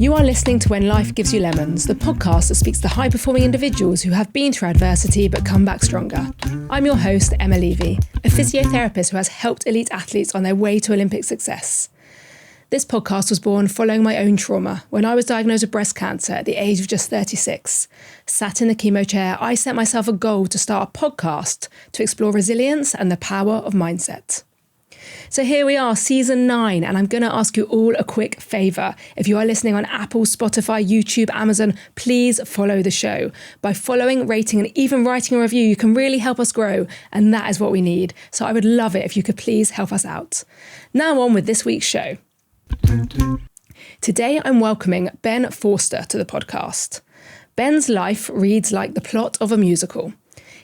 You are listening to When Life Gives You Lemons, the podcast that speaks to high-performing individuals who have been through adversity but come back stronger. I'm your host, Emma Levy, a physiotherapist who has helped elite athletes on their way to Olympic success. This podcast was born following my own trauma when I was diagnosed with breast cancer at the age of just 36. Sat in the chemo chair, I set myself a goal to start a podcast to explore resilience and the power of mindset. So here we are, season 9, and I'm going to ask you all a quick favour. If you are listening on Apple, Spotify, YouTube, Amazon, please follow the show. By following, rating, and even writing a review, you can really help us grow, and that is what we need. So I would love it if you could please help us out. Now on with this week's show. Today I'm welcoming Ben Forster to the podcast. Ben's life reads like the plot of a musical.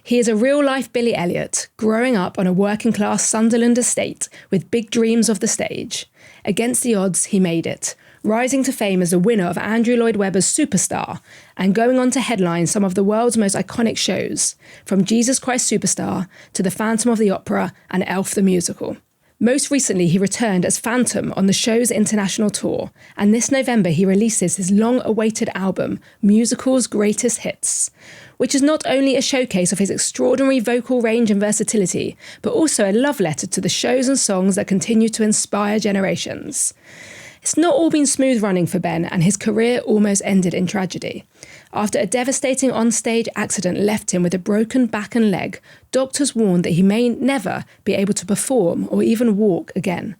He is a real-life Billy Elliot, growing up on a working-class Sunderland estate with big dreams of the stage. Against the odds, he made it, rising to fame as the winner of Andrew Lloyd Webber's Superstar and going on to headline some of the world's most iconic shows, from Jesus Christ Superstar to The Phantom of the Opera and Elf the Musical. Most recently, he returned as Phantom on the show's international tour, and this November he releases his long-awaited album, Musical's Greatest Hits, which is not only a showcase of his extraordinary vocal range and versatility, but also a love letter to the shows and songs that continue to inspire generations. It's not all been smooth running for Ben, and his career almost ended in tragedy. After a devastating onstage accident left him with a broken back and leg, doctors warned that he may never be able to perform or even walk again.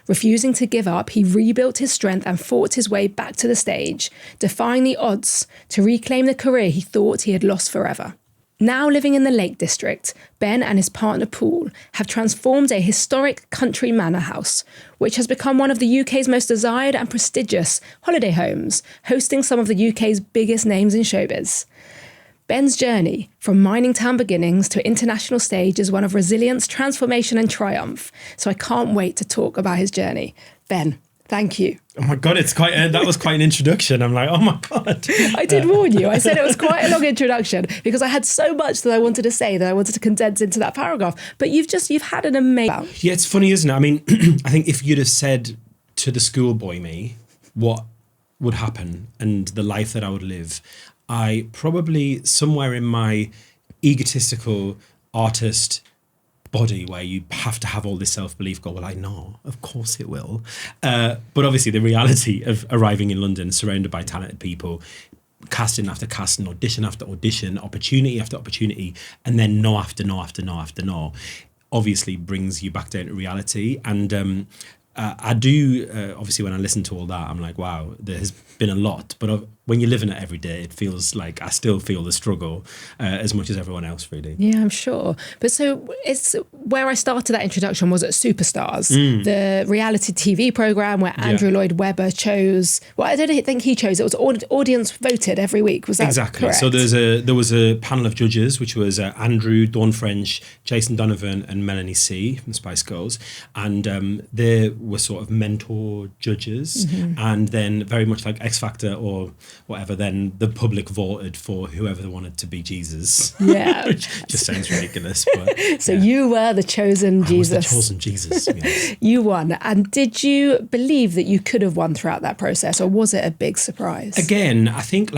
Refusing to give up, he rebuilt his strength and fought his way back to the stage, defying the odds to reclaim the career he thought he had lost forever. Now living in the Lake District, Ben and his partner Paul have transformed a historic country manor house, which has become one of the UK's most desired and prestigious holiday homes, hosting some of the UK's biggest names in showbiz. Ben's journey, from mining town beginnings to international stage, is one of resilience, transformation and triumph. So I can't wait to talk about his journey. Ben, thank you. Oh my God, that was quite an introduction. I'm like, oh my God. I did warn you. I said it was quite a long introduction because I had so much that I wanted to say that I wanted to condense into that paragraph. But you've had an amazing... Yeah, it's funny, isn't it? I mean, I think if you'd have said to the schoolboy me what would happen and the life that I would live, I probably, somewhere in my egotistical artist body where you have to have all this self-belief, go, well, I know, of course it will. But obviously the reality of arriving in London, surrounded by talented people, casting after casting, audition after audition, opportunity after opportunity, and then no after no after no after no, obviously brings you back down to reality. And I do, obviously, when I listen to all that, I'm like, wow, there has been a lot. But when you're living it every day, it feels like I still feel the struggle as much as everyone else, really. Yeah, I'm sure. But so it's where I started that introduction was at Superstars, the reality TV program where Andrew Lloyd Webber chose. Well, I don't think he chose. It was audience voted every week. Was that exactly correct? So there was a panel of judges, which was Andrew, Dawn French, Jason Donovan, and Melanie C from Spice Girls, and they were sort of mentor judges, and then very much like X Factor or whatever, then the public voted for whoever they wanted to be Jesus. Yeah. Which just sounds ridiculous. But so you were the chosen Jesus. I was the chosen Jesus, yes. You won. And did you believe that you could have won throughout that process, or was it a big surprise? Again, I think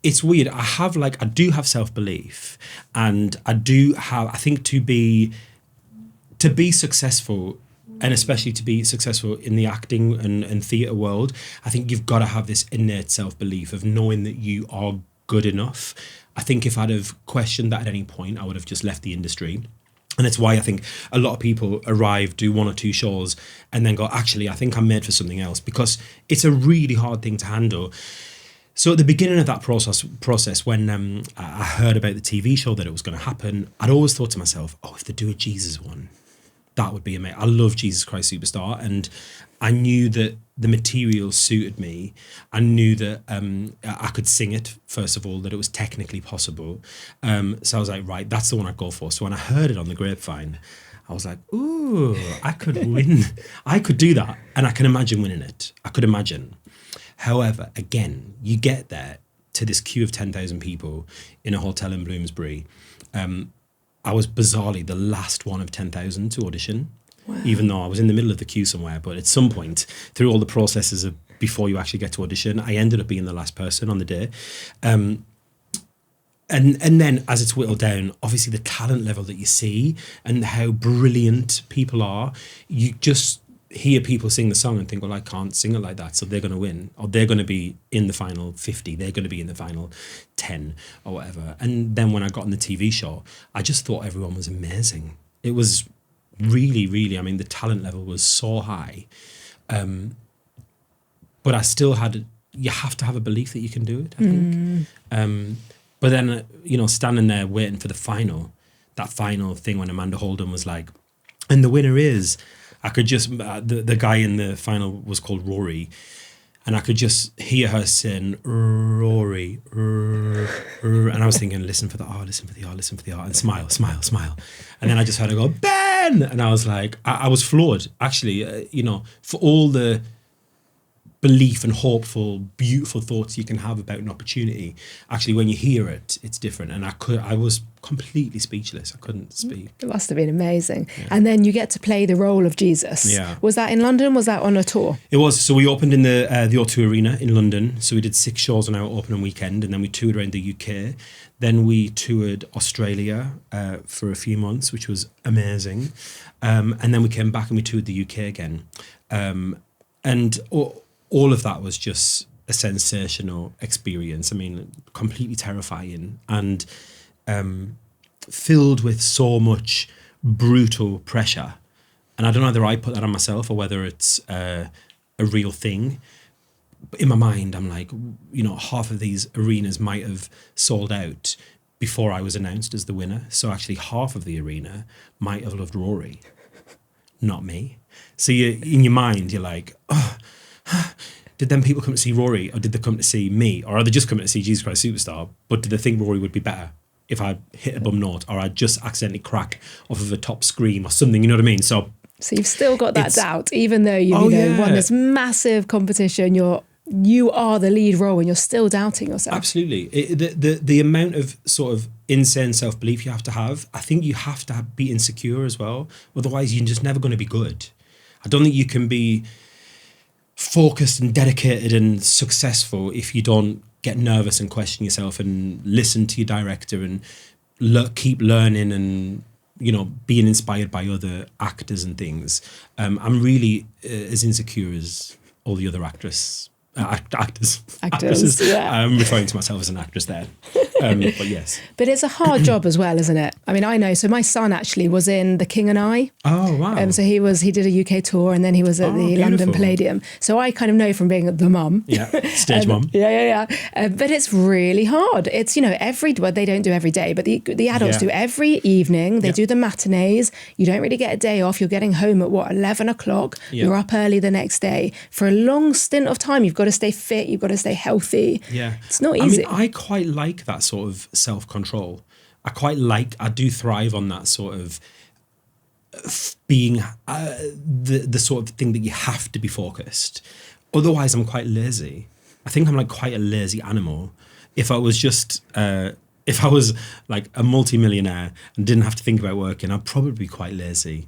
it's weird. I do have self-belief, and I think to be successful, and especially to be successful in the acting and theatre world, I think you've got to have this innate self-belief of knowing that you are good enough. I think if I'd have questioned that at any point, I would have just left the industry. And it's why I think a lot of people arrive, do 1 or 2 shows, and then go, actually, I think I'm made for something else, because it's a really hard thing to handle. So at the beginning of that process, when I heard about the TV show that it was going to happen, I'd always thought to myself, if they do a Jesus one, that would be amazing. I love Jesus Christ Superstar, and I knew that the material suited me. I knew that I could sing it, first of all, that it was technically possible. So I was like, right, that's the one I'd go for. So when I heard it on the grapevine, I was like, ooh, I could win. I could do that, and I can imagine winning it. I could imagine. However, again, you get there to this queue of 10,000 people in a hotel in Bloomsbury. I was bizarrely the last one of 10,000 to audition. Wow. Even though I was in the middle of the queue somewhere. But at some point, through all the processes of before you actually get to audition. I ended up being the last person on the day. And then as it's whittled down, obviously the talent level that you see and how brilliant people are, you just hear people sing the song and think, well, I can't sing it like that, so they're going to win, or they're going to be in the final 50, they're going to be in the final 10 or whatever. And then when I got on the TV show, I just thought everyone was amazing. It was really, really, I mean, the talent level was so high. But I still you have to have a belief that you can do it, I think. But then, standing there waiting for that final thing when Amanda Holden was like, and the winner is, I could just, the guy in the final was called Rory, and I could just hear her saying, Rory, and I was thinking, listen for the R, listen for the R, listen for the R, and smile, smile, smile. And then I just heard her go, Ben! And I was like, I was floored, actually, for all the belief and hopeful, beautiful thoughts you can have about an opportunity. Actually, when you hear it, it's different. And I was completely speechless. I couldn't speak. It must have been amazing. Yeah. And then you get to play the role of Jesus. Yeah. Was that in London? Was that on a tour? It was. So we opened in the O2 Arena in London. So we did 6 shows on our opening weekend, and then we toured around the UK. Then we toured Australia for a few months, which was amazing. And then we came back and we toured the UK again. And all of that was just a sensational experience. I mean, completely terrifying and filled with so much brutal pressure. And I don't know whether I put that on myself or whether it's a real thing. But in my mind, I'm like, half of these arenas might have sold out before I was announced as the winner. So actually half of the arena might have loved Rory, not me. So in your mind, you're like, oh, did then people come to see Rory, or did they come to see me, or are they just coming to see Jesus Christ Superstar? But did they think Rory would be better if I hit a bum note, or I just accidentally crack off of a top scream or something? You know what I mean? So you've still got that doubt, even though you won this massive competition. You are the lead role, and you're still doubting yourself. Absolutely, the amount of sort of insane self-belief you have to have. I think you have to be insecure as well. Otherwise, you're just never going to be good. I don't think you can be focused and dedicated and successful if you don't get nervous and question yourself and listen to your director and keep learning and being inspired by other actors and things. I'm really as insecure as all the other actresses. Yeah. I'm referring to myself as an actress there. But yes. But it's a hard job as well, isn't it? I mean, I know. So my son actually was in The King and I. Oh, wow. So he did a UK tour, and then he was at the beautiful. London Palladium. So I kind of know from being the mum. Yeah, stage mum. Yeah. But it's really hard. It's, they don't do every day, but the adults do every evening. They do the matinees. You don't really get a day off. You're getting home at 11 o'clock. Yeah. You're up early the next day. For a long stint of time, you've got to stay fit. You've got to stay healthy. Yeah. It's not easy. I mean, I quite like that sort of self-control. I do thrive on that sort of being the sort of thing that you have to be focused. Otherwise, I'm quite lazy. I think I'm like quite a lazy animal. If I was like a multi-millionaire and didn't have to think about working, I'd probably be quite lazy.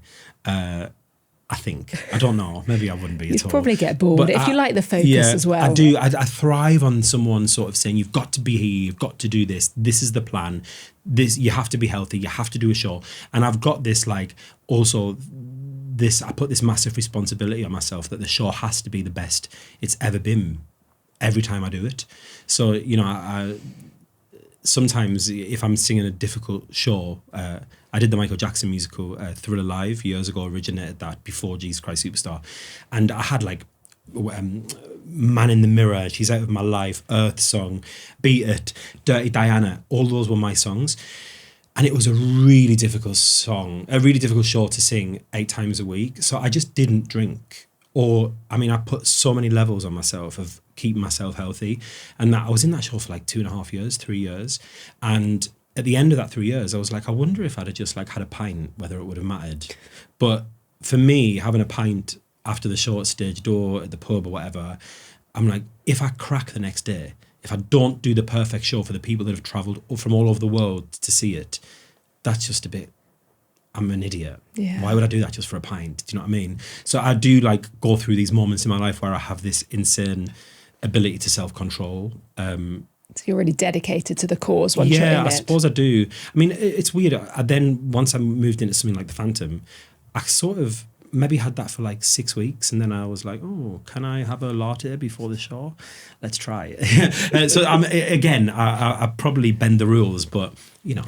I think. I don't know. Maybe I wouldn't be at all. You'd probably get bored but if you like the focus as well. I do. I thrive on someone sort of saying, you've got to be here, you've got to do this. This is the plan. You have to be healthy. You have to do a show. And I've got this I put this massive responsibility on myself that the show has to be the best it's ever been every time I do it. So, I sometimes if I'm singing a difficult show, I did the Michael Jackson musical Thriller Live years ago, originated that before Jesus Christ Superstar. And I had Man in the Mirror, She's Out of My Life, Earth Song, Beat It, Dirty Diana, all those were my songs. And it was a really difficult show to sing 8 times a week. So I just didn't drink. I put so many levels on myself of keeping myself healthy. And that I was in that show for 2.5 years, 3 years. And at the end of that 3 years, I was like, I wonder if I'd have just had a pint, whether it would have mattered. But for me, having a pint after the show at stage door, at the pub or whatever, I'm like, if I crack the next day, if I don't do the perfect show for the people that have travelled from all over the world to see it, that's just a bit, I'm an idiot. Yeah. Why would I do that just for a pint? Do you know what I mean? So I do like go through these moments in my life where I have this insane ability to self-control. So you're really dedicated to the cause once you're in it. Yeah, I suppose I do. I mean, it's weird. Then once I moved into something like the Phantom, I sort of maybe had that for like 6 weeks, and then I was like, oh, can I have a latte before the show? Let's try it. So I probably bend the rules, but yeah,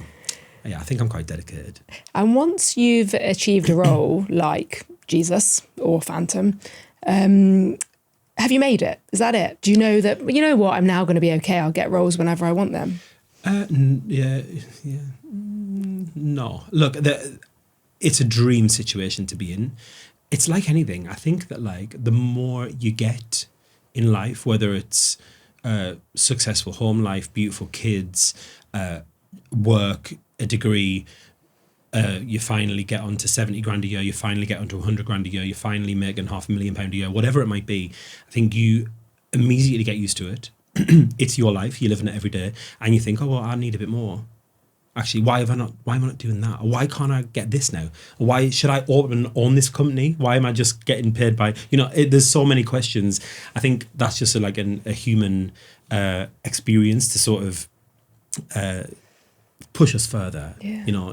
I think I'm quite dedicated. And once you've achieved a role like Jesus or Phantom, have you made it? Is that it? Do you know that, you know what, I'm now going to be okay, I'll get roles whenever I want them? No. Look, it's a dream situation to be in. It's like anything. I think that like the more you get in life, whether it's successful home life, beautiful kids, work, a degree, you finally get onto 70 grand a year, you finally get onto 100 grand a year, you finally making £500,000 a year, whatever it might be, I think you immediately get used to it. It's your life, you're living it every day, and you think, oh, well, I need a bit more. Actually, why am I not doing that? Or why can't I get this now? Or why should I own this company? Why am I just getting paid by, there's so many questions. I think that's just a human experience to sort of push us further,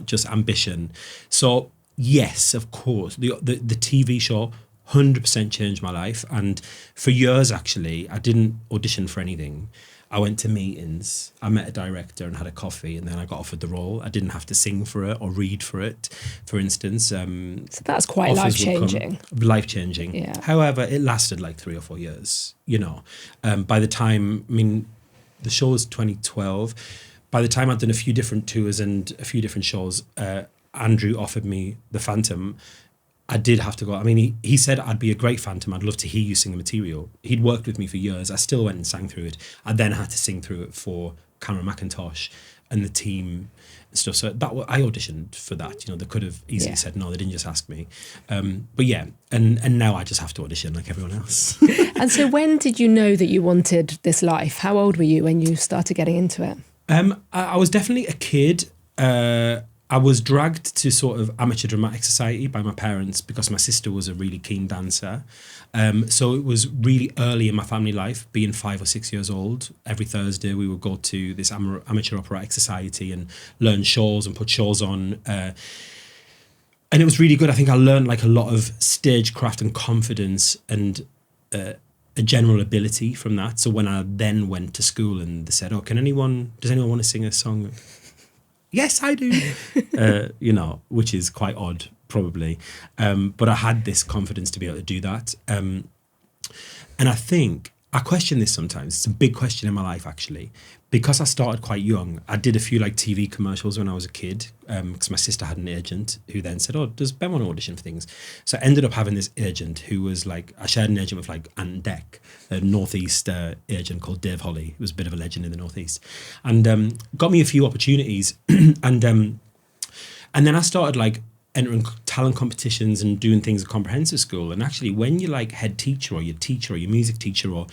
just ambition. So yes, of course, the TV show 100% changed my life. And for years, actually, I didn't audition for anything. I went to meetings, I met a director and had a coffee, and then I got offered the role. I didn't have to sing for it or read for it, for instance. So that's quite life-changing. Life-changing. Yeah. However, it lasted like 3 or 4 years, By the time, the show was 2012. By the time I'd done a few different tours and a few different shows, Andrew offered me the Phantom. I did have to go. He said I'd be a great Phantom. I'd love to hear you sing the material. He'd worked with me for years. I still went and sang through it. I then had to sing through it for Cameron McIntosh and the team and stuff. So I auditioned for that. They could have easily said no. They didn't just ask me. But yeah, and now I just have to audition like everyone else. And so when did you know that you wanted this life? How old were you when you started getting into it? I was definitely a kid. I was dragged to sort of amateur dramatic society by my parents because my sister was a really keen dancer. So it was really early in my family life, being 5 or 6 years old. Every Thursday we would go to this amateur operatic society and learn shows and put shows on. And it was really good. I think I learned like a lot of stagecraft and confidence and a general ability from that. So when I then went to school and they said, oh, does anyone want to sing a song? Yes, I do. Which is quite odd, probably. But I had this confidence to be able to do that. And I think I question this sometimes. It's a big question in my life, actually. Because I started quite young, I did a few like TV commercials when I was a kid, because my sister had an agent who then said, oh, does Ben want to audition for things? So I ended up having this agent who was like, I shared an agent with like Ant Deck, a Northeast agent called Dave Holly, who was a bit of a legend in the Northeast, and got me a few opportunities. And then I started like entering talent competitions and doing things at comprehensive school. And actually, when you're like head teacher or your teacher or your music teacher or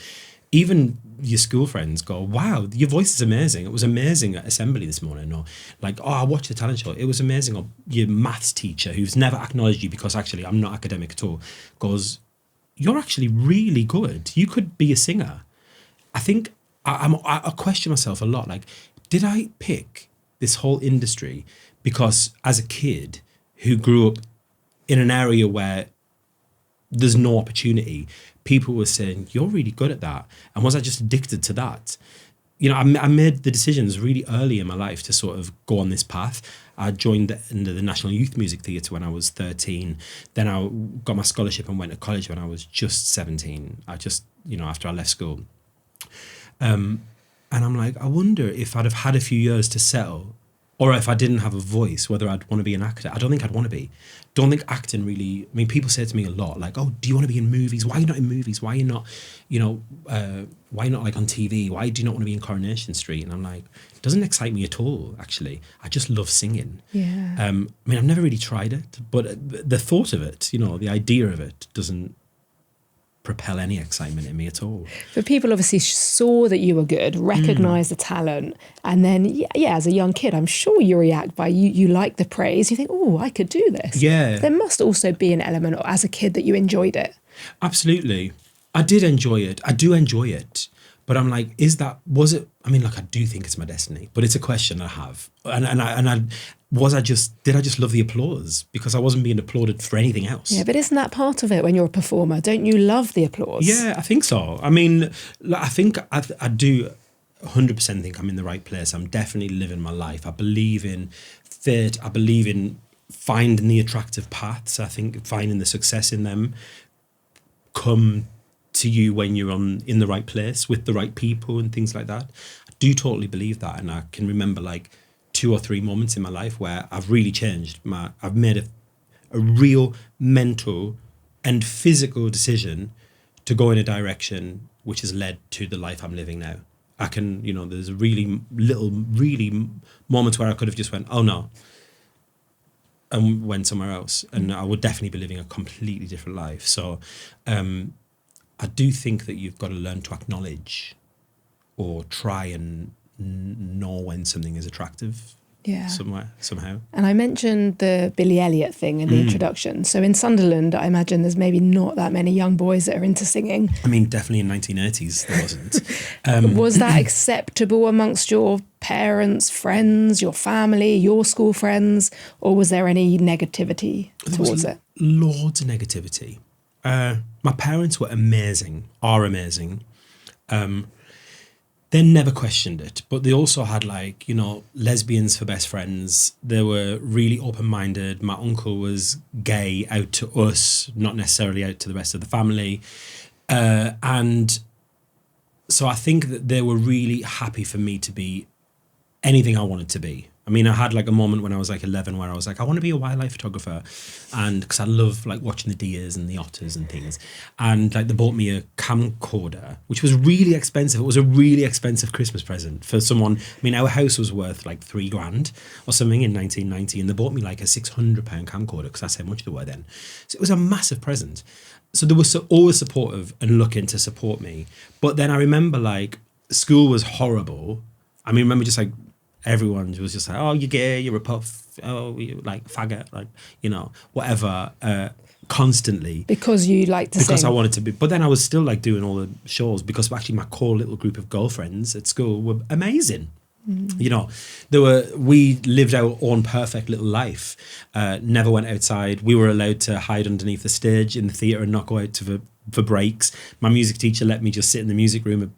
even your school friends go, wow, your voice is amazing. It was amazing at assembly this morning. Or like, oh, I watched the talent show. It was amazing. Or your maths teacher who's never acknowledged you because actually I'm not academic at all goes, you're actually really good. You could be a singer. I think I question myself a lot. Like, did I pick this whole industry because as a kid who grew up in an area where there's no opportunity, people were saying, you're really good at that. And was I just addicted to that? I made the decisions really early in my life to sort of go on this path. I joined the National Youth Music Theatre when I was 13. Then I got my scholarship and went to college when I was just 17. After I left school. And I'm like, I wonder if I'd have had a few years to settle, or if I didn't have a voice, whether I'd want to be an actor. I don't think I'd want to be. Don't think acting really... people say to me a lot, like, oh, do you want to be in movies? Why are you not in movies? Why are you not, why are you not like on TV? Why do you not want to be in Coronation Street? And I'm like, it doesn't excite me at all, actually. I just love singing. Yeah. I've never really tried it, but the thought of it, the idea of it doesn't propel any excitement in me at all. But people obviously saw that you were good, recognised the talent, and then, yeah, as a young kid, I'm sure you react by you like the praise. You think, oh, I could do this. Yeah. There must also be an element as a kid that you enjoyed it. Absolutely. I did enjoy it. I do enjoy it. But I'm like, was it? I mean, like, I do think it's my destiny, but it's a question I have. Did I just love the applause because I wasn't being applauded for anything else? Yeah, but isn't that part of it when you're a performer? Don't you love the applause? Yeah, I think so. I mean, I think I do 100% think I'm in the right place. I'm definitely living my life. I believe in fate. I believe in finding the attractive paths. I think finding the success in them come to you when you're in the right place with the right people and things like that. I do totally believe that, and I can remember like 2 or 3 moments in my life where I've really changed. I've made a real mental and physical decision to go in a direction which has led to the life I'm living now. I can, there's really moments where I could have just went, oh no, and went somewhere else, and I would definitely be living a completely different life. So I do think that you've got to learn to acknowledge or try and know when something is attractive. Yeah. Somehow. And I mentioned the Billy Elliot thing in the introduction. So in Sunderland, I imagine there's maybe not that many young boys that are into singing. I mean, definitely in 1980s there wasn't. Was that acceptable amongst your parents, friends, your family, your school friends, or was there any negativity towards it? Loads of negativity. My parents are amazing. They never questioned it, but they also had lesbians for best friends. They were really open-minded. My uncle was gay out to us, not necessarily out to the rest of the family. And so I think that they were really happy for me to be anything I wanted to be. I mean, I had like a moment when I was like 11 where I was like, I want to be a wildlife photographer, and because I love like watching the deers and the otters and things, and like they bought me a camcorder, which was really expensive. It was a really expensive Christmas present for someone. I mean, our house was worth like $3,000 or something in 1990, and they bought me like a £600 camcorder because that's how much they were then. So it was a massive present. So they were always supportive and looking to support me. But then I remember like school was horrible. I mean, remember just like everyone was just like, oh, you're gay, you're a puff, oh, you like faggot, like, whatever, constantly. Because you like to sing. Because I wanted to be. But then I was still like doing all the shows because actually my core little group of girlfriends at school were amazing. We lived our own perfect little life, never went outside. We were allowed to hide underneath the stage in the theatre and not go out for breaks. My music teacher let me just sit in the music room at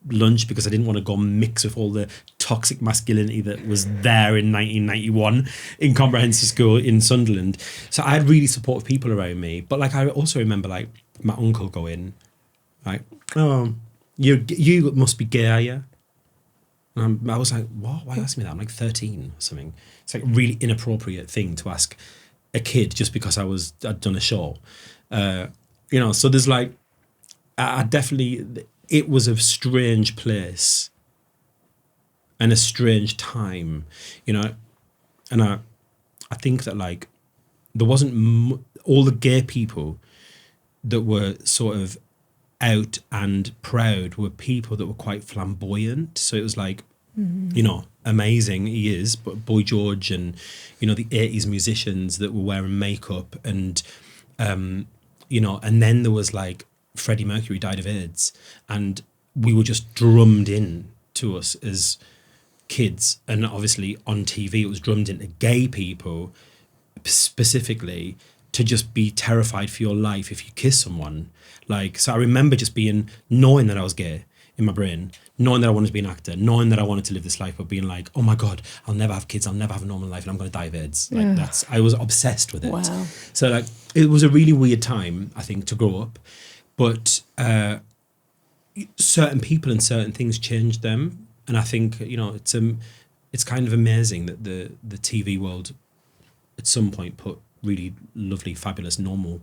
lunch because I didn't want to go mix with all the toxic masculinity that was there in 1991 in comprehensive school in Sunderland. So I had really supportive people around me. But like I also remember like my uncle going like, oh, you must be gay, are you? And I was like, what? Why ask me that? I'm like 13 or something. It's like a really inappropriate thing to ask a kid just because I'd done a show. So there's like, I definitely, it was a strange place and a strange time, and I think that like there wasn't all the gay people that were sort of out and proud were people that were quite flamboyant. So it was like, amazing he is, but Boy George and, the 80s musicians that were wearing makeup and, and then there was like Freddie Mercury died of AIDS and we were just drummed in to us as kids. And obviously on TV, it was drummed into gay people specifically to just be terrified for your life if you kiss someone. Like, so I remember just knowing that I was gay in my brain, knowing that I wanted to be an actor, knowing that I wanted to live this life, but being like, oh my God, I'll never have kids, I'll never have a normal life, and I'm going to die of AIDS. Like I was obsessed with it. Wow. So like, it was a really weird time, I think, to grow up. But certain people and certain things changed them. And I think, it's kind of amazing that the TV world at some point put really lovely, fabulous, normal,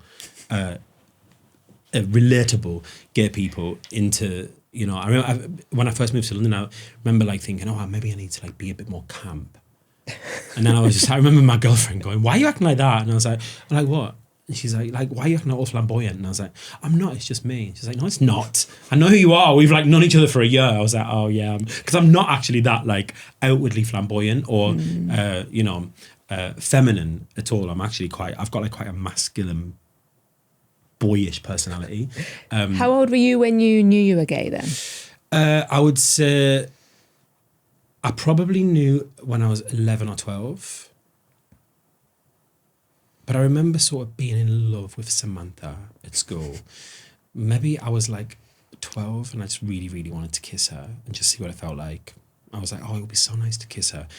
relatable gay people into, I remember when I first moved to London, I remember like thinking, oh, maybe I need to like be a bit more camp. And then I remember my girlfriend going, why are you acting like that? And I was like, what? And she's like, why are you acting all flamboyant? And I was like, I'm not, it's just me. She's like, no, it's not. I know who you are. We've like known each other for a year. I was like, oh yeah. Because I'm not actually that like outwardly flamboyant or, feminine at all. I'm actually I've got like quite a masculine, boyish personality. How old were you when you knew you were gay then? I would say I probably knew when I was 11 or 12. But I remember sort of being in love with Samantha at school. Maybe I was like 12 and I just really, really wanted to kiss her and just see what it felt like. I was like, oh, it would be so nice to kiss her.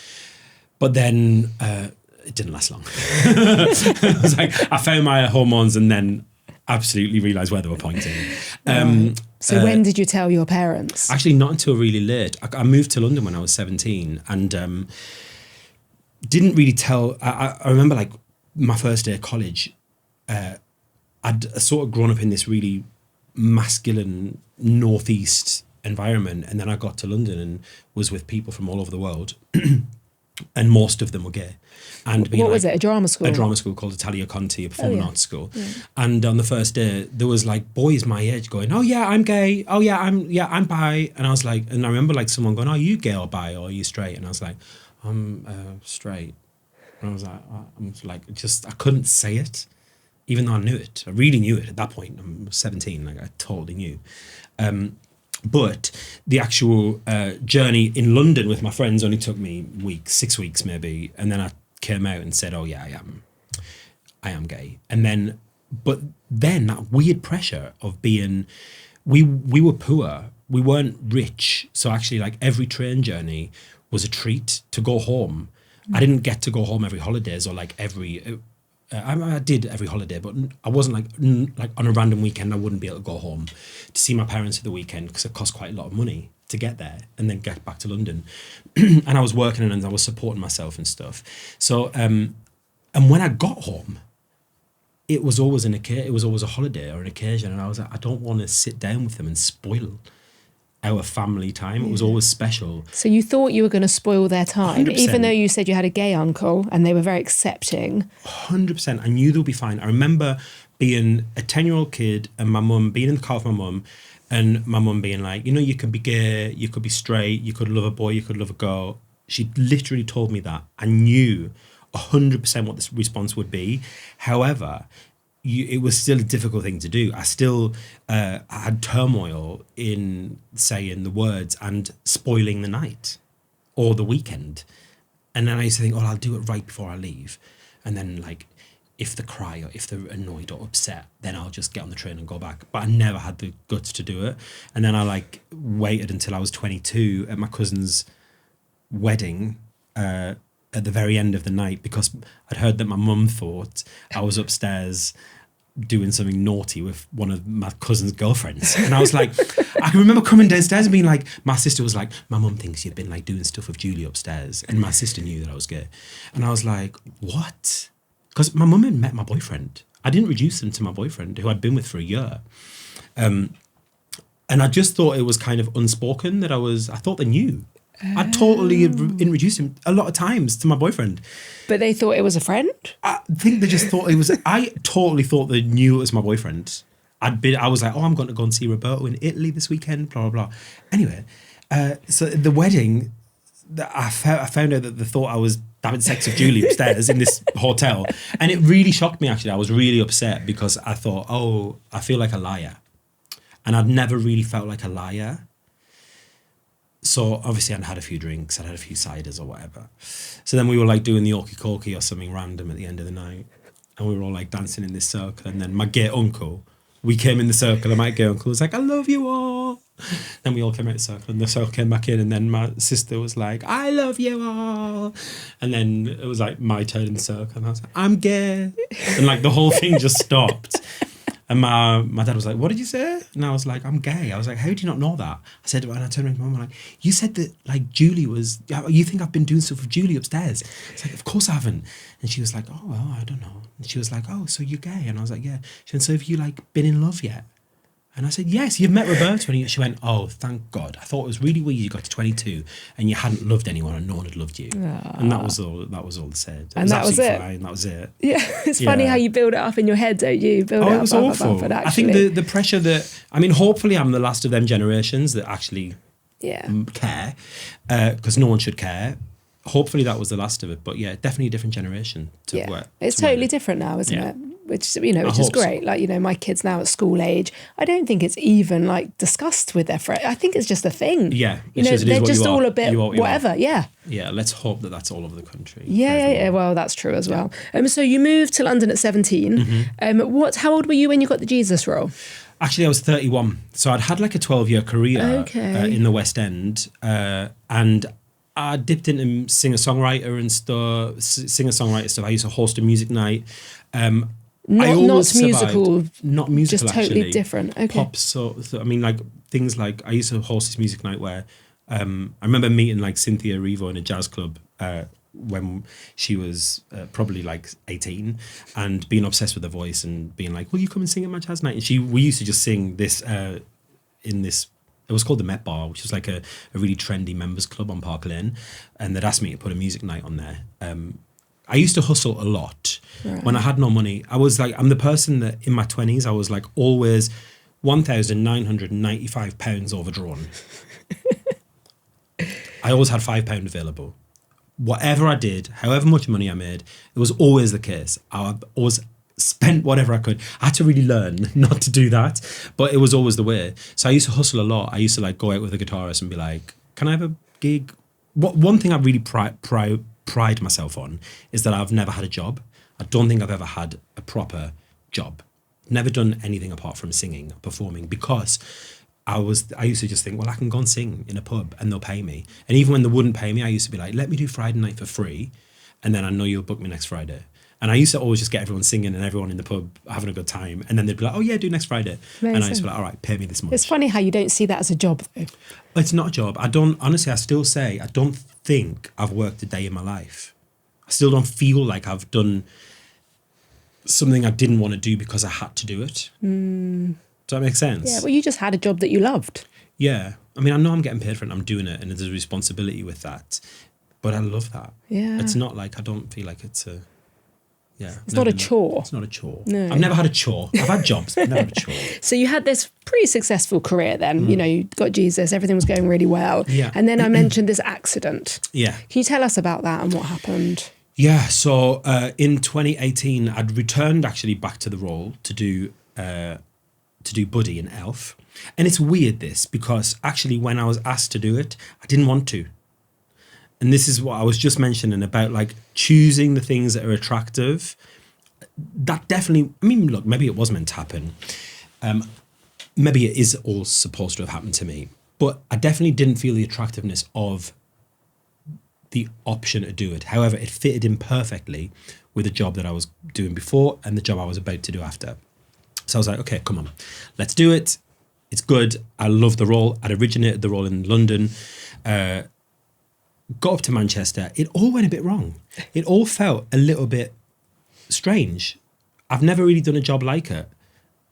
But then it didn't last long. I was like, I found my hormones and then absolutely realised where they were pointing. So when did you tell your parents? Actually, not until really late. I moved to London when I was 17 and didn't really tell. I remember like my first day of college, I'd sort of grown up in this really masculine northeast environment, and then I got to London and was with people from all over the world, and most of them were gay. And what was it? A drama school? A drama school called Italia Conti, a performing arts school. Yeah. And on the first day, there was like boys my age going, "Oh yeah, I'm gay. Oh yeah, I'm bi." And I was like, and I remember like someone going, "Oh, are you gay or bi or are you straight?" And I was like, "I'm straight." And I was like, I couldn't say it, even though I knew it. I really knew it at that point. I'm 17, like I totally knew. But the actual journey in London with my friends only took me 6 weeks maybe. And then I came out and said, oh yeah, I am gay. And then, but then that weird pressure of being, we were poor, we weren't rich. So actually like every train journey was a treat to go home. I didn't get to go home every holidays or like every, I did every holiday, but I wasn't like on a random weekend, I wouldn't be able to go home to see my parents at the weekend because it cost quite a lot of money to get there and then get back to London. And I was working and I was supporting myself and stuff. So, and when I got home, it was always it was always a holiday or an occasion. And I was like, I don't want to sit down with them and spoil our family time. It was always special. So you thought you were going to spoil their time, 100%. Even though you said you had a gay uncle and they were very accepting. 100%. I knew they'll be fine. I remember being a 10-year-old kid and my mum being in the car with my mum and my mum being like, you could be gay, you could be straight, you could love a boy, you could love a girl. She literally told me that. I knew 100% what this response would be. However, it was still a difficult thing to do. I still had turmoil in saying the words and spoiling the night or the weekend. And then I used to think, I'll do it right before I leave. And then like, if they cry or if they're annoyed or upset, then I'll just get on the train and go back. But I never had the guts to do it. And then I like waited until I was 22 at my cousin's wedding, at the very end of the night, because I'd heard that my mum thought I was upstairs doing something naughty with one of my cousin's girlfriends. And I was like, I can remember coming downstairs and being like, my sister was like, my mum thinks you've been like doing stuff with Julie upstairs. And my sister knew that I was gay. And I was like, what? Because my mum had met my boyfriend. I'd introduced them to my boyfriend, who I'd been with for a year. And I just thought it was kind of unspoken that I thought they knew. I totally introduced him a lot of times to my boyfriend. But they thought it was a friend? I think they just thought it was... I totally thought they knew it was my boyfriend. I was like, I'm going to go and see Roberto in Italy this weekend, blah, blah, blah. Anyway, so the wedding, I found out that they thought I was having sex with Julie upstairs in this hotel. And it really shocked me, actually. I was really upset because I thought, I feel like a liar. And I'd never really felt like a liar. So obviously I'd had a few drinks, I'd had a few ciders or whatever. So then we were like doing the okey-cokey or something random at the end of the night. And we were all like dancing in this circle. And then my gay uncle, we came in the circle and my gay uncle was like, I love you all. Then we all came out of the circle and the circle came back in. And then my sister was like, I love you all. And then it was like my turn in the circle. And I was like, I'm gay. And like the whole thing just stopped. And my dad was like, what did you say? And I was like, I'm gay. I was like, how do you not know that? I said, and I turned around to my mum, I'm like, you said that like Julie was, you think I've been doing stuff with Julie upstairs? It's like, of course I haven't. And she was like, oh, well, I don't know. And she was like, oh, so you're gay? And I was like, yeah. She said, so have you like been in love yet? And I said, yes, you've met Roberta. And she went, oh, thank God. I thought it was really weird you got to 22 and you hadn't loved anyone and no one had loved you. And that was all they said. And that was it. Fine. That was it. Yeah, it's funny how you build it up in your head, don't you? Build it up, was awful. But actually, I think the pressure hopefully I'm the last of them generations that actually care, because no one should care. Hopefully that was the last of it. But yeah, definitely a different generation to work. It's totally different now, isn't it? Which is great. So. Like, my kids now at school age, I don't think it's even like discussed with their friends. I think it's just a thing. Yeah. They're just all a bit whatever. Yeah. Yeah. Let's hope that that's all over the country. Yeah. Well, that's true as well. So you moved to London at 17. Mm-hmm. How old were you when you got the Jesus role? Actually, I was 31. So I'd had like a 12-year career in the West End. And I dipped into singer-songwriter stuff. I used to host a music night. Not musical, just totally actually. Different. Okay. Pop, so I mean, like things like I used to host this music night where I remember meeting like Cynthia Erivo in a jazz club when she was probably like 18 and being obsessed with her voice and being like, will you come and sing at my jazz night? And we used to just sing this in this. It was called the Met Bar, which was like a really trendy members club on Park Lane, and they'd asked me to put a music night on there. I used to hustle a lot when I had no money. I'm the person that in my 20s, I was like always £1,995 overdrawn. I always had £5 available. Whatever I did, however much money I made, it was always the case. I always spent whatever I could. I had to really learn not to do that, but it was always the way. So I used to hustle a lot. I used to like go out with a guitarist and be like, can I have a gig? One thing I really pride myself on is that I've never had a job. I don't think I've ever had a proper job. Never done anything apart from singing, performing, because I used to just think, well, I can go and sing in a pub and they'll pay me. And even when they wouldn't pay me, I used to be like, let me do Friday night for free, and then I know you'll book me next Friday. And I used to always just get everyone singing and everyone in the pub having a good time. And then they'd be like, oh yeah, do next Friday. Amazing. And I used to be like, all right, pay me this much. It's funny how you don't see that as a job though. It's not a job. I still say, I don't think I've worked a day in my life. I still don't feel like I've done something I didn't want to do because I had to do it. Does that make sense? Yeah, well, you just had a job that you loved. Yeah. I mean, I know I'm getting paid for it and I'm doing it and there's a responsibility with that. But I love that. Yeah. It's not like, I don't feel like it's a... Yeah, it's not a chore. It's not a chore. No. I've never had a chore. I've had jobs, but never had a chore. So you had this pretty successful career then. You got Jesus, everything was going really well. Yeah. And then I mentioned this accident. Yeah. Can you tell us about that and what happened? Yeah, so in 2018, I'd returned actually back to the role to do Buddy in Elf. And it's weird this, because actually when I was asked to do it, I didn't want to. And this is what I was just mentioning about like choosing the things that are attractive. That definitely, I mean, look, maybe it was meant to happen. Maybe it is all supposed to have happened to me. But I definitely didn't feel the attractiveness of the option to do it. However, it fitted in perfectly with the job that I was doing before and the job I was about to do after. So I was like, okay, come on, let's do it. It's good. I love the role. I'd originated the role in London. Got up to Manchester, it all went a bit wrong. It all felt a little bit strange. I've never really done a job like it.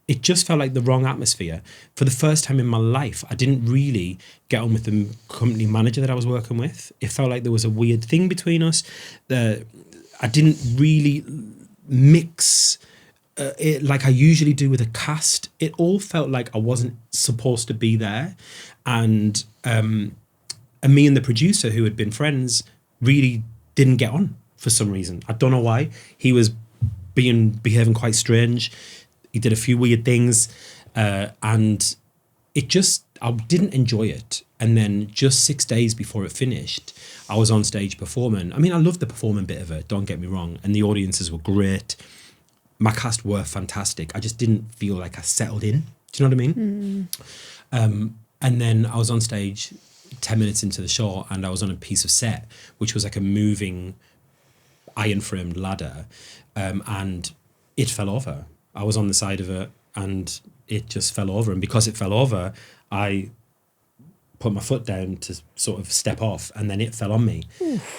It just felt like the wrong atmosphere. For the first time in my life, I didn't really get on with the company manager that I was working with. It felt like there was a weird thing between us. I didn't really mix it like I usually do with a cast. It all felt like I wasn't supposed to be there. And me and the producer, who had been friends, really didn't get on for some reason. I don't know why. He was behaving quite strange. He did a few weird things, and I didn't enjoy it. And then just 6 days before it finished, I was on stage performing. I mean, I loved the performing bit of it, don't get me wrong. And the audiences were great. My cast were fantastic. I just didn't feel like I settled in. Do you know what I mean? And then I was on stage 10 minutes into the show and I was on a piece of set, which was like a moving iron framed ladder. And it fell over. I was on the side of it and it just fell over. And because it fell over, I put my foot down to sort of step off and then it fell on me.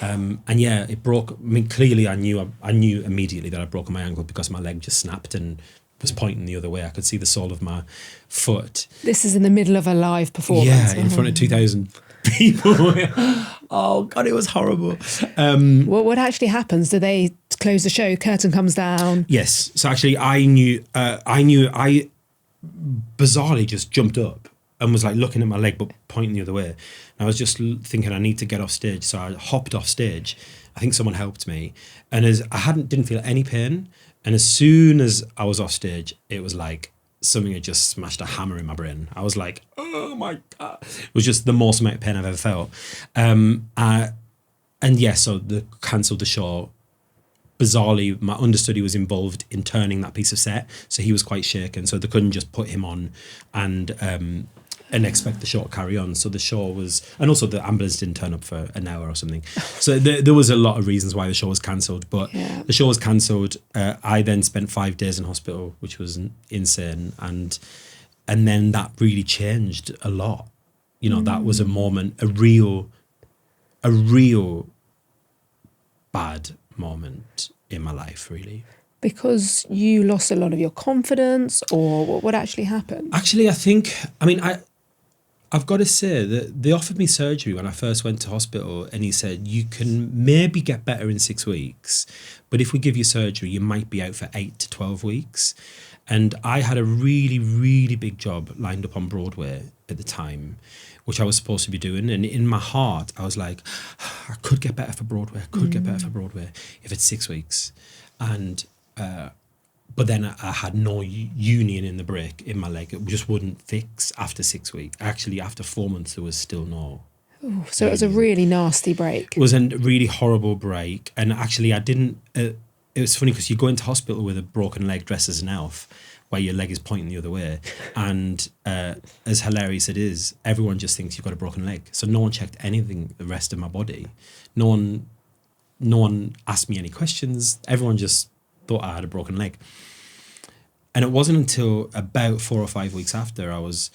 And yeah, it broke. I mean, clearly I knew immediately that I'd broken my ankle because my leg just snapped and was pointing the other way. I could see the sole of my foot. This is in the middle of a live performance. Yeah, in front of 2,000 people. Oh God, it was horrible. What actually happens? Do they close the show? Curtain comes down. Yes. So actually, I bizarrely just jumped up and was like looking at my leg but pointing the other way. And I was just thinking I need to get off stage, so I hopped off stage. I think someone helped me, and as I didn't feel any pain, and as soon as I was off stage, it was like something had just smashed a hammer in my brain. I was like, oh my God. It was just the most amount of pain I've ever felt. And yeah, so they cancelled the show. Bizarrely, my understudy was involved in turning that piece of set, so he was quite shaken, so they couldn't just put him on and expect the show to carry on. So the show was, and also the ambulance didn't turn up for an hour or something. So there was a lot of reasons why the show was cancelled, but the show was cancelled. I then spent 5 days in hospital, which was insane, and then that really changed a lot. You know, that was a moment, a real bad moment in my life, really. Because you lost a lot of your confidence, or what actually happened? Actually, I've got to say that they offered me surgery when I first went to hospital, and he said, you can maybe get better in 6 weeks, but if we give you surgery, you might be out for 8 to 12 weeks. And I had a really, really big job lined up on Broadway at the time, which I was supposed to be doing. And in my heart, I was like, I could get better for Broadway. I could get better for Broadway if it's 6 weeks. And but then I had no union in the break in my leg. It just wouldn't fix after 6 weeks. Actually, after 4 months, there was still no. Ooh, so it was a really nasty break. It was a really horrible break. And actually, I didn't... it was funny because you go into hospital with a broken leg dressed as an elf, where your leg is pointing the other way. And as hilarious it is, everyone just thinks you've got a broken leg. So no one checked anything, the rest of my body. No one asked me any questions. Everyone just thought I had a broken leg. And it wasn't until about 4 or 5 weeks after I was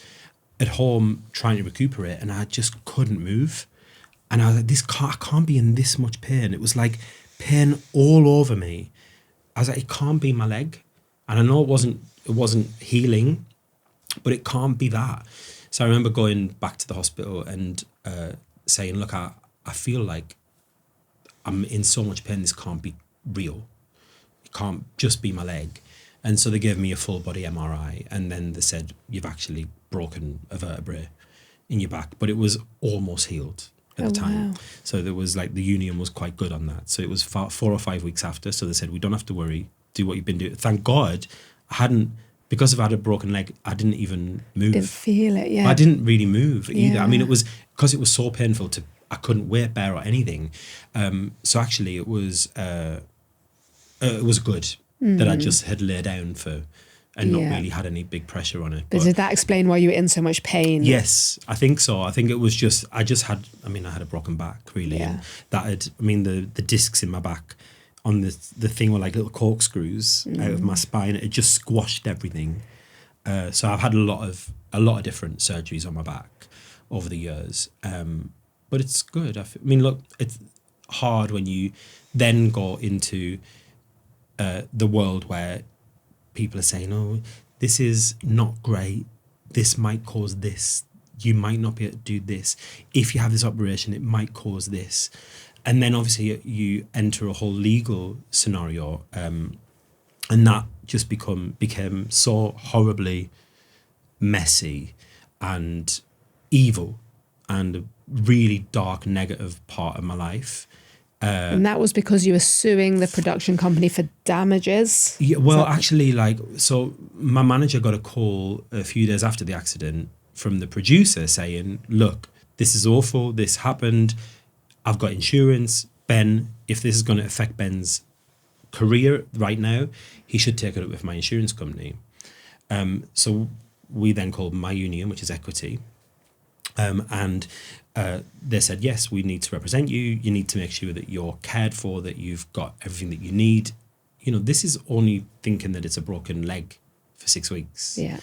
at home trying to recuperate, and I just couldn't move. And I was like, I can't be in this much pain. It was like pain all over me. I was like, it can't be my leg. And I know it wasn't healing, but it can't be that. So I remember going back to the hospital and saying, look, I feel like I'm in so much pain, this can't be real. It can't just be my leg. And so they gave me a full body MRI, and then they said, you've actually broken a vertebrae in your back, but it was almost healed at the time. Wow. So there was like, the union was quite good on that. So it was 4 or 5 weeks after. So they said, we don't have to worry, do what you've been doing. Thank God I hadn't, because I had a broken leg, I didn't even move. Didn't feel it, yeah. I didn't really move either. Yeah. I mean, it was, because it was so painful I couldn't weight bear or anything. So actually it was good that I just had laid down for and not really had any big pressure on it. But did that explain why you were in so much pain? Yes, I think so. I think it was just, I had a broken back, really. Yeah. And that the discs in my back on the thing were like little corkscrews out of my spine. It just squashed everything. So I've had a lot of different surgeries on my back over the years. But it's good. I mean, look, it's hard when you then go into the world where people are saying, oh, this is not great. This might cause this. You might not be able to do this. If you have this operation, it might cause this. And then obviously you enter a whole legal scenario, and that just became so horribly messy and evil and a really dark, negative part of my life. And that was because you were suing the production company for damages? Yeah, well, actually, so my manager got a call a few days after the accident from the producer saying, look, this is awful, this happened, I've got insurance. Ben, if this is going to affect Ben's career right now, he should take it up with my insurance company. So we then called my union, which is Equity. And they said, yes, we need to represent you. You need to make sure that you're cared for, that you've got everything that you need. You know, this is only thinking that it's a broken leg for 6 weeks. Yeah.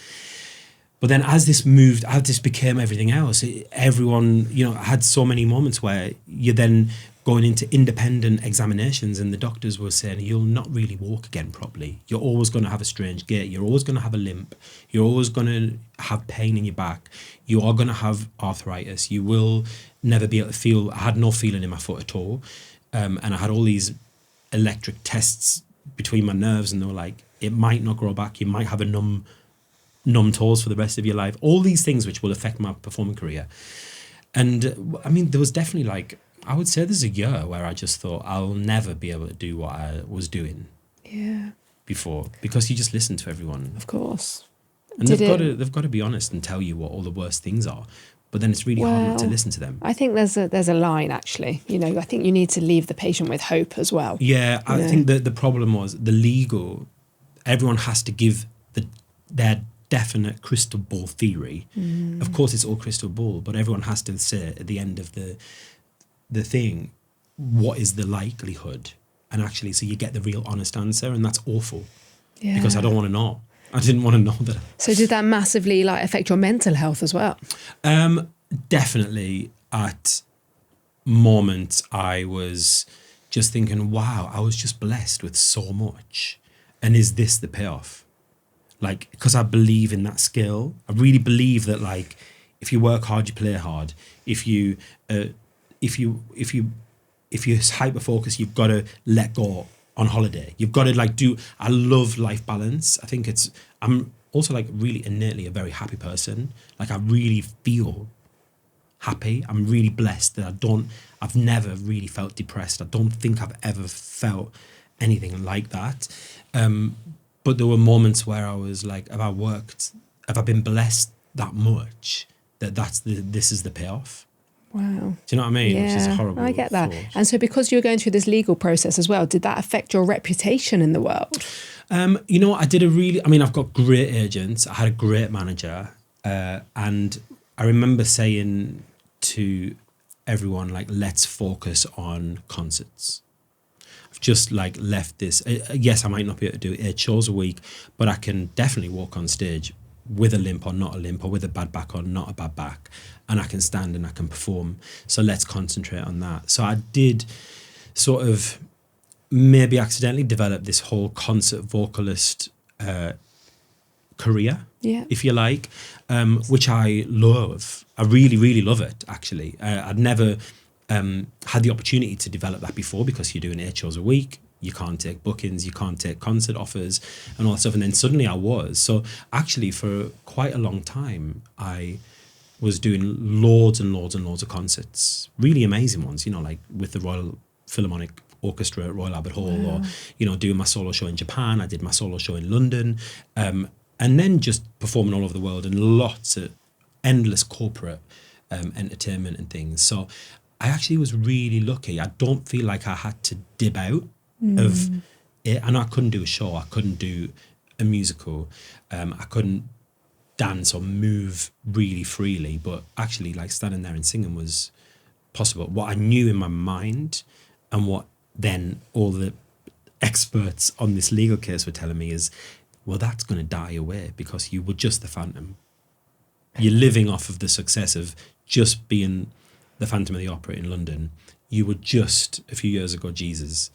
But then as this moved, as this became everything else, everyone, I had so many moments where you then going into independent examinations, and the doctors were saying, you'll not really walk again properly. You're always going to have a strange gait. You're always going to have a limp. You're always going to have pain in your back. You are going to have arthritis. You will never be able to feel. I had no feeling in my foot at all. And I had all these electric tests between my nerves, and they were like, it might not grow back. You might have a numb toes for the rest of your life. All these things which will affect my performing career. And I mean, there was definitely like, I would say there's a year where I just thought I'll never be able to do what I was doing before, because you just listen to everyone. Of course. And they've got to be honest and tell you what all the worst things are. But then it's really hard not to listen to them. I think there's a line, actually. You know, I think you need to leave the patient with hope as well. Yeah, I think that the problem was the legal, everyone has to give their definite crystal ball theory. Of course, it's all crystal ball, but everyone has to say at the end of the thing, what is the likelihood? And actually, so you get the real honest answer, and that's awful. Yeah. Because I don't want to know. I didn't want to know that. So did that massively like affect your mental health as well? Definitely. At moments, I was just thinking, wow, I was just blessed with so much. And is this the payoff? Like, because I believe in that skill. I really believe that, like, if you work hard, you play hard. If you hyper focus, you've got to let go on holiday. You've got to like I love life balance. I think I'm also like really innately a very happy person. Like I really feel happy. I'm really blessed that I've never really felt depressed. I don't think I've ever felt anything like that. But there were moments where I was like, have I been blessed that much that this is the payoff? Wow. Do you know what I mean? Yeah, which is horrible. I get that. thought. And so because you were going through this legal process as well, did that affect your reputation in the world? You know, I've got great agents. I had a great manager. And I remember saying to everyone, like, let's focus on concerts. I've just like left this. Yes, I might not be able to do 8 shows a week, but I can definitely walk on stage with a limp or not a limp, or with a bad back or not a bad back, and I can stand and I can perform. So let's concentrate on that. So I did sort of maybe accidentally develop this whole concert vocalist career, if you like, which I love. I really, really love it, actually. I'd never had the opportunity to develop that before, because you're doing 8 shows a week. You can't take bookings, you can't take concert offers and all that stuff. And then suddenly I was. So actually for quite a long time, I was doing loads and loads and loads of concerts, really amazing ones, you know, like with the Royal Philharmonic Orchestra at Royal Albert Hall, or, you know, doing my solo show in Japan. I did my solo show in London, and then just performing all over the world, and lots of endless corporate entertainment and things. So I actually was really lucky. I don't feel like I had to dib out of it. And I couldn't do a show. I couldn't do a musical. I couldn't dance or move really freely. But actually, like, standing there and singing was possible. What I knew in my mind, and what then all the experts on this legal case were telling me is, well, that's going to die away, because you were just the Phantom. You're living off of the success of just being the Phantom of the Opera in London. You were just, a few years ago, Jesus.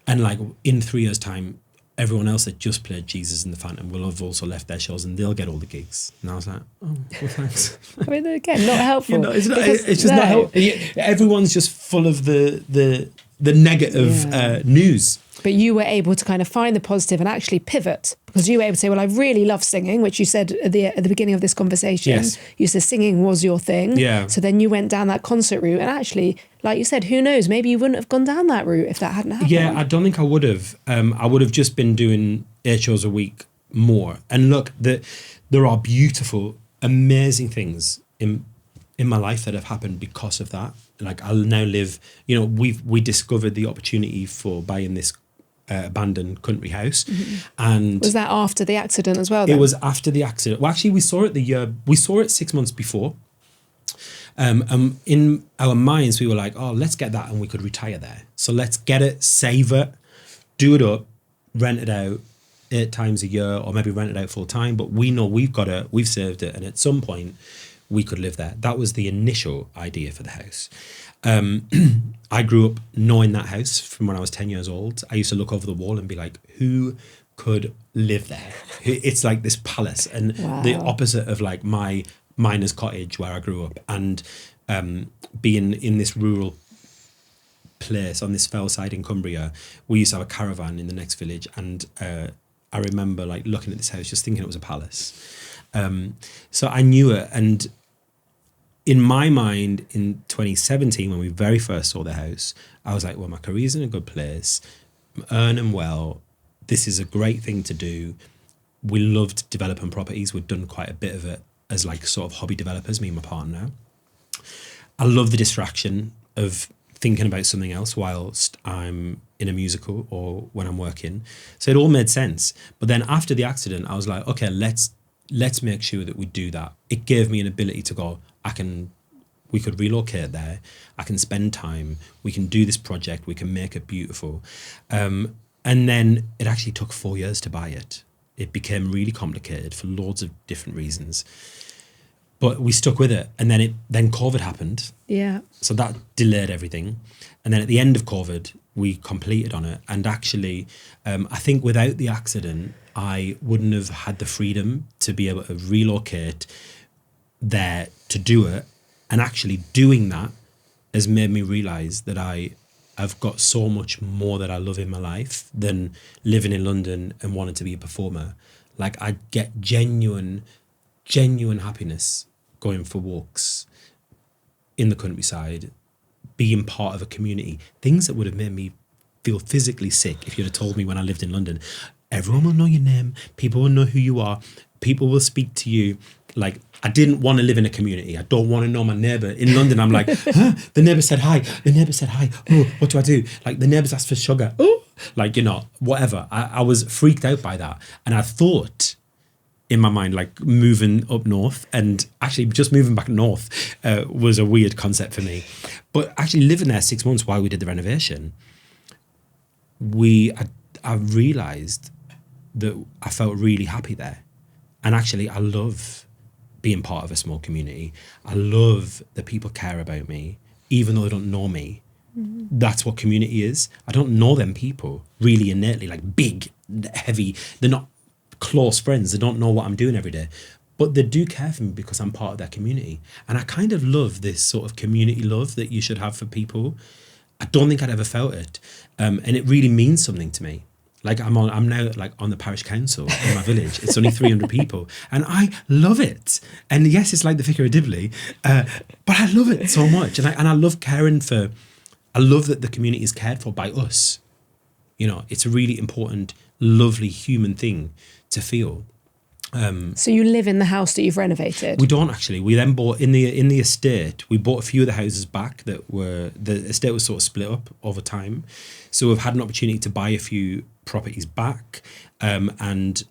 And like in 3 years' time, everyone else that just played Jesus and the Phantom will have also left their shows, and they'll get all the gigs. And I was like, oh, well, thanks. I mean, again, not helpful. You know, it's just not helpful. Everyone's just full of the negative news. But you were able to kind of find the positive and actually pivot, because you were able to say, well, I really love singing, which you said at the beginning of this conversation. Yes. You said singing was your thing. Yeah. So then you went down that concert route, and actually, like you said, who knows, maybe you wouldn't have gone down that route if that hadn't happened. Yeah, I don't think I would have. I would have just been doing 8 shows a week more. And look, there are beautiful, amazing things in my life that have happened because of that. Like, I'll now live, you know, we discovered the opportunity for buying this abandoned country house. And was that after the accident as well then? It was after the accident. Well, actually, we saw it 6 months before. In our minds, we were like, oh, let's get that and we could retire there. So let's get it, save it, do it up, rent it out 8 times a year, or maybe rent it out full time. But we know we've saved it. And at some point, we could live there. That was the initial idea for the house. I grew up knowing that house from when I was 10 years old. I used to look over the wall and be like, who could live there? It's like this palace, and the opposite of like my miner's cottage where I grew up, and being in this rural place on this fell side in Cumbria. We used to have a caravan in the next village, and I remember like looking at this house just thinking it was a palace. So I knew it, and in my mind in 2017 when we very first saw the house, I was like, well, my career's in a good place, I'm earning well, this is a great thing to do. We loved developing properties. We'd done quite a bit of it as like sort of hobby developers, me and my partner. I love the distraction of thinking about something else whilst I'm in a musical or when I'm working. So it all made sense. But then after the accident, I was like, okay, let's make sure that we do that. It gave me an ability to go, we could relocate there. I can spend time. We can do this project. We can make it beautiful. And then it actually took 4 years to buy it. It became really complicated for loads of different reasons. But we stuck with it. And then COVID happened. Yeah. So that delayed everything. And then at the end of COVID, we completed on it. And actually, I think without the accident, I wouldn't have had the freedom to be able to relocate there to do it. And actually doing that has made me realise that I've got so much more that I love in my life than living in London and wanting to be a performer. Like I get genuine happiness going for walks in the countryside, being part of a community, things that would have made me feel physically sick if you'd have told me when I lived in London. Everyone will know your name, people will know who you are, people will speak to you. Like, I didn't want to live in a community. I don't want to know my neighbour. In London, I'm like, huh? The neighbour said hi. The neighbour said hi. Oh, what do I do? Like, the neighbours asked for sugar. Oh, like, whatever. I was freaked out by that. And I thought in my mind, like, moving up north, and actually just moving back north was a weird concept for me. But actually living there 6 months while we did the renovation, I realised that I felt really happy there. And actually, I love being part of a small community. I love that people care about me, even though they don't know me. Mm-hmm. That's what community is. I don't know them people really innately, like big, heavy. They're not close friends. They don't know what I'm doing every day. But they do care for me because I'm part of their community. And I kind of love this sort of community love that you should have for people. I don't think I'd ever felt it. And it really means something to me. Like I'm now like on the parish council in my village. It's only 300 people, and I love it. And yes, it's like the Vicar of Dibley, but I love it so much. And I love caring for. I love that the community is cared for by us. It's a really important, lovely human thing to feel. So you live in the house that you've renovated? We don't actually. We then bought in the estate. We bought a few of the houses back the estate was sort of split up over time. So we've had an opportunity to buy a few properties back, and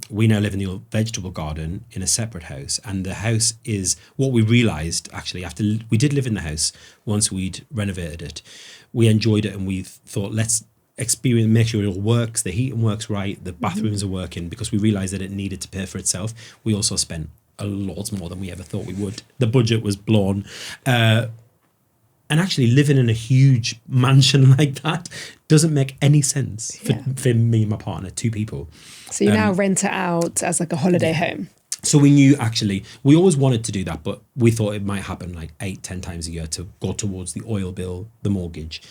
we now live in the old vegetable garden in a separate house. And the house is what we realised actually after we did live in the house once we'd renovated it. We enjoyed it, and we thought let's make sure it all works, the heating works right, the bathrooms are working, because we realised that it needed to pay for itself. We also spent a lot more than we ever thought we would. The budget was blown. And actually living in a huge mansion like that doesn't make any sense for me and my partner, two people. So you now rent it out as like a holiday home. So we knew actually, we always wanted to do that, but we thought it might happen like 8-10 times a year to go towards the oil bill, the mortgage.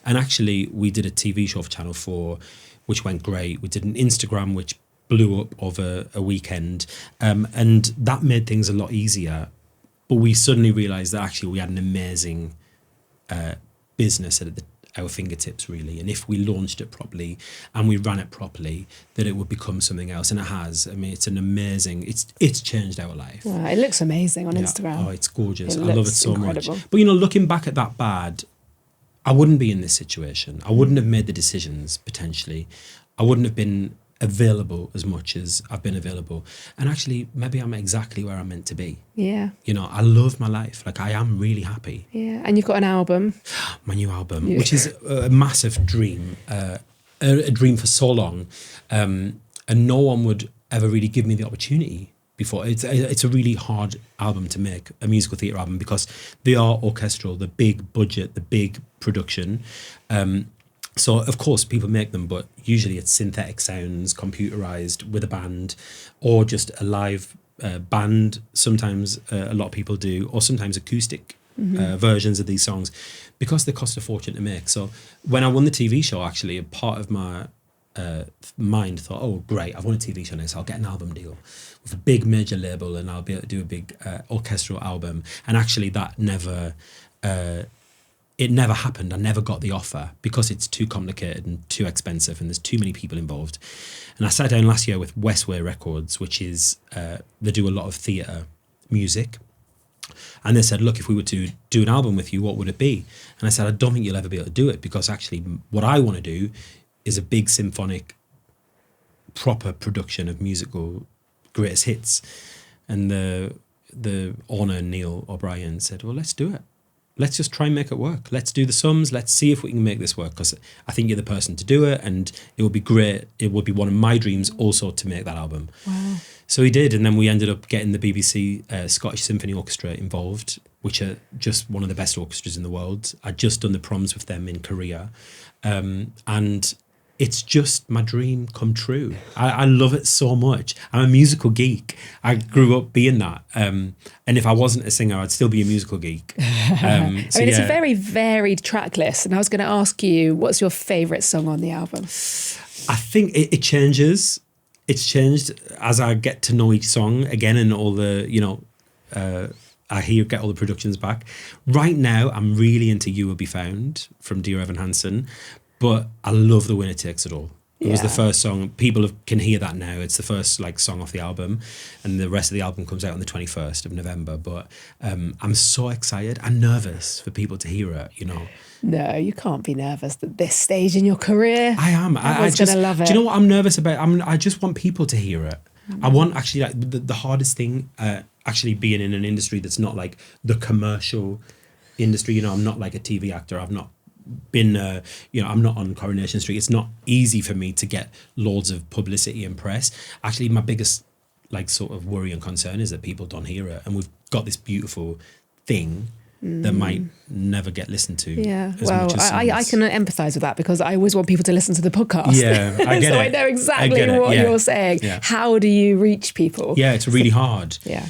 And actually we did a TV show for Channel 4, which went great. We did an Instagram, which blew up over a weekend. And that made things a lot easier. But we suddenly realised that actually we had an amazing business at our fingertips, really. And if we launched it properly and we ran it properly, that it would become something else. And it has. I mean, it's an amazing, it's changed our life. Wow, it looks amazing on Instagram. Oh, it's gorgeous. I love it so incredible. much. But, looking back at that bad, I wouldn't be in this situation. I wouldn't have made the decisions, potentially. I wouldn't have been available as much as I've been available. And actually, maybe I'm exactly where I'm meant to be. Yeah. I love my life. Like, I am really happy. Yeah. And you've got an album. My new album, which is a massive dream, a dream for so long. And no one would ever really give me the opportunity before. It's a really hard album to make, a musical theatre album, because they are orchestral, the big budget, the big production. So of course people make them, but usually it's synthetic sounds, computerized with a band, or just a live band. Sometimes a lot of people do, or sometimes acoustic versions of these songs, because they cost a fortune to make. So when I won the TV show, actually, a part of my mind thought, oh great, I've won a TV show now, so I'll get an album deal with a big major label and I'll be able to do a big orchestral album. And actually that never happened. I never got the offer because it's too complicated and too expensive and there's too many people involved. And I sat down last year with Westway Records, which is they do a lot of theatre music. And they said, look, if we were to do an album with you, what would it be? And I said, I don't think you'll ever be able to do it, because actually what I want to do is a big symphonic, proper production of musical greatest hits. And the owner, Neil O'Brien, said, well, let's do it. Let's just try and make it work. Let's do the sums. Let's see if we can make this work, because I think you're the person to do it, and it would be great. It would be one of my dreams also to make that album. Wow. So he did, and then we ended up getting the BBC Scottish Symphony Orchestra involved, which are just one of the best orchestras in the world. I'd just done the proms with them in Korea, and it's just my dream come true. I love it so much. I'm a musical geek. I grew up being that. And if I wasn't a singer, I'd still be a musical geek. It's a very varied track list. And I was going to ask you, what's your favourite song on the album? I think it changes. It's changed as I get to know each song again, and all the, get all the productions back. Right now, I'm really into You Will Be Found from Dear Evan Hansen. But I love The Winner Takes It All. It was the first song. People can hear that now. It's the first song off the album, and the rest of the album comes out on the 21st of November. But I'm so excited and nervous for people to hear it, No, you can't be nervous at this stage in your career. I am. I just going to love it. Do you know what I'm nervous about? I just want people to hear it. I want actually the hardest thing actually being in an industry that's not like the commercial industry. I'm not like a TV actor. I've not been I'm not on Coronation Street. It's not easy for me to get loads of publicity and press. Actually, my biggest sort of worry and concern is that people don't hear it, and we've got this beautiful thing that might never get listened to. Yeah, well, I can empathise with that, because I always want people to listen to the podcast. Yeah, I get so it. I know exactly what you're saying. Yeah. How do you reach people? Yeah, it's really hard. Yeah.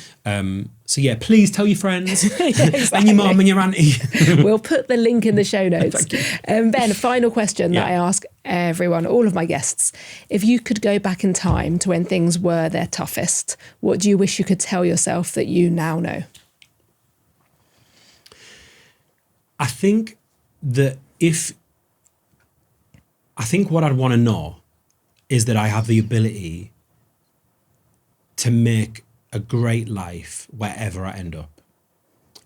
So yeah, please tell your friends exactly. and your mum and your auntie. We'll put the link in the show notes. Ben, final question that I ask everyone, all of my guests. If you could go back in time to when things were their toughest, what do you wish you could tell yourself that you now know? I think what I'd want to know is that I have the ability to make a great life wherever I end up.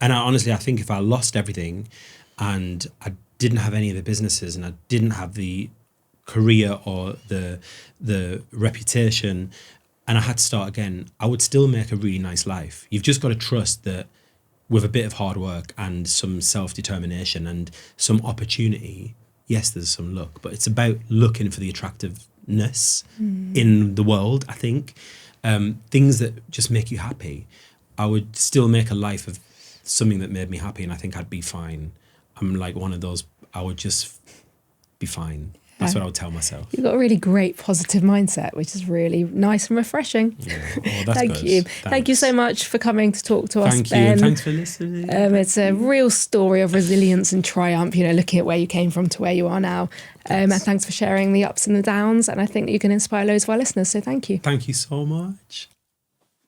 And I think if I lost everything and I didn't have any of the businesses and I didn't have the career or the reputation and I had to start again, I would still make a really nice life. You've just got to trust that with a bit of hard work and some self-determination and some opportunity, yes, there's some luck, but it's about looking for the attractiveness in the world, I think. Things that just make you happy. I would still make a life of something that made me happy, and I think I'd be fine. I'm like one of those, I would just be fine. That's what I would tell myself. You've got a really great positive mindset, which is really nice and refreshing. Yeah. Oh, that's Thank good. You. Thanks. Thank you so much for coming to talk to us, Ben. Thank you, and thanks for listening. It's a real story of resilience and triumph, looking at where you came from to where you are now. And thanks for sharing the ups and the downs. And I think that you can inspire loads of our listeners. So thank you. Thank you so much.